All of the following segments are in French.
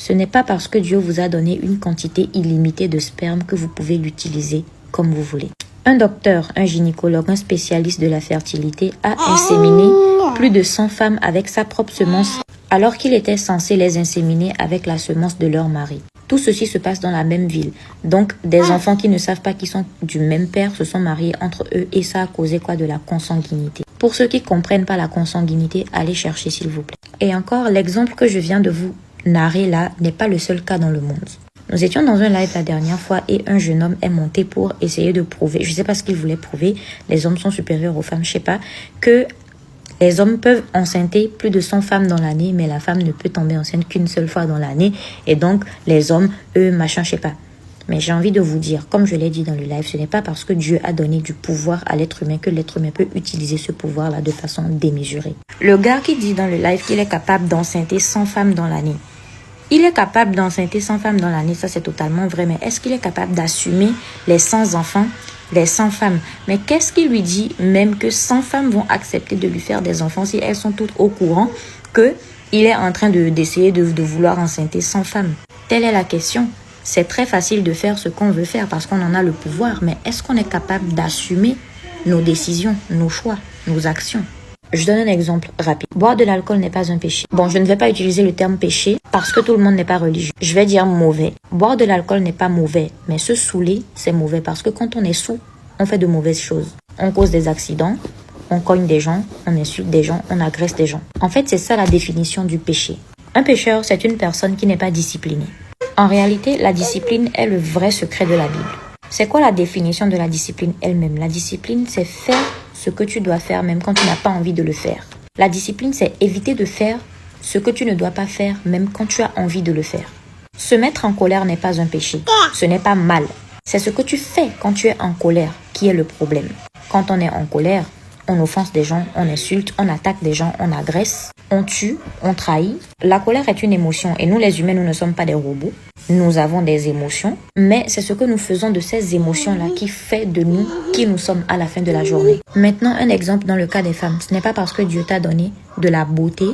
Ce n'est pas parce que Dieu vous a donné une quantité illimitée de sperme que vous pouvez l'utiliser comme vous voulez. Un docteur, un gynécologue, un spécialiste de la fertilité a inséminé plus de 100 femmes avec sa propre semence alors qu'il était censé les inséminer avec la semence de leur mari. Tout ceci se passe dans la même ville. Donc, des enfants qui ne savent pas qu'ils sont du même père se sont mariés entre eux et ça a causé quoi? De la consanguinité. Pour ceux qui ne comprennent pas la consanguinité, allez chercher s'il vous plaît. Et encore, l'exemple que je viens de vous narrer là n'est pas le seul cas dans le monde. Nous étions dans un live la dernière fois et un jeune homme est monté pour essayer de prouver, je ne sais pas ce qu'il voulait prouver, les hommes sont supérieurs aux femmes, je ne sais pas, que les hommes peuvent enceinter plus de 100 femmes dans l'année, mais la femme ne peut tomber enceinte qu'une seule fois dans l'année. Et donc, les hommes, eux, machin, je ne sais pas. Mais j'ai envie de vous dire, comme je l'ai dit dans le live, ce n'est pas parce que Dieu a donné du pouvoir à l'être humain que l'être humain peut utiliser ce pouvoir-là de façon démesurée. Le gars qui dit dans le live qu'il est capable d'enceinter 100 femmes dans l'année, il est capable d'enceinter 100 femmes dans l'année, ça c'est totalement vrai, mais est-ce qu'il est capable d'assumer les 100 enfants, les 100 femmes? Mais qu'est-ce qui lui dit même que 100 femmes vont accepter de lui faire des enfants si elles sont toutes au courant qu'il est en train d'essayer de vouloir enceinter 100 femmes? Telle est la question. C'est très facile de faire ce qu'on veut faire parce qu'on en a le pouvoir, mais est-ce qu'on est capable d'assumer nos décisions, nos choix, nos actions? Je donne un exemple rapide. Boire de l'alcool n'est pas un péché. Bon, je ne vais pas utiliser le terme péché parce que tout le monde n'est pas religieux. Je vais dire mauvais. Boire de l'alcool n'est pas mauvais, mais se saouler, c'est mauvais parce que quand on est saoul, on fait de mauvaises choses. On cause des accidents, on cogne des gens, on insulte des gens, on agresse des gens. En fait, c'est ça la définition du péché. Un pécheur, c'est une personne qui n'est pas disciplinée. En réalité, la discipline est le vrai secret de la Bible. C'est quoi la définition de la discipline elle-même? La discipline, c'est faire ce que tu dois faire même quand tu n'as pas envie de le faire. La discipline, c'est éviter de faire ce que tu ne dois pas faire même quand tu as envie de le faire. Se mettre en colère n'est pas un péché. Ce n'est pas mal. C'est ce que tu fais quand tu es en colère qui est le problème. Quand on est en colère, on offense des gens, on insulte, on attaque des gens, on agresse, on tue, on trahit. La colère est une émotion et nous les humains, nous ne sommes pas des robots. Nous avons des émotions, mais c'est ce que nous faisons de ces émotions-là qui fait de nous qui nous sommes à la fin de la journée. Maintenant, un exemple dans le cas des femmes. Ce n'est pas parce que Dieu t'a donné de la beauté,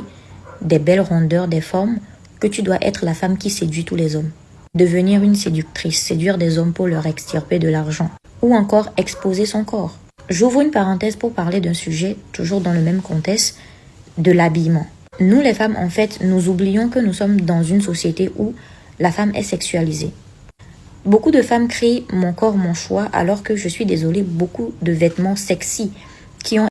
des belles rondeurs, des formes, que tu dois être la femme qui séduit tous les hommes. Devenir une séductrice, séduire des hommes pour leur extirper de l'argent, ou encore exposer son corps. J'ouvre une parenthèse pour parler d'un sujet, toujours dans le même contexte, de l'habillement. Nous les femmes, en fait, nous oublions que nous sommes dans une société où la femme est sexualisée. Beaucoup de femmes crient « mon corps, mon choix » alors que je suis désolée, beaucoup de vêtements sexy qui ont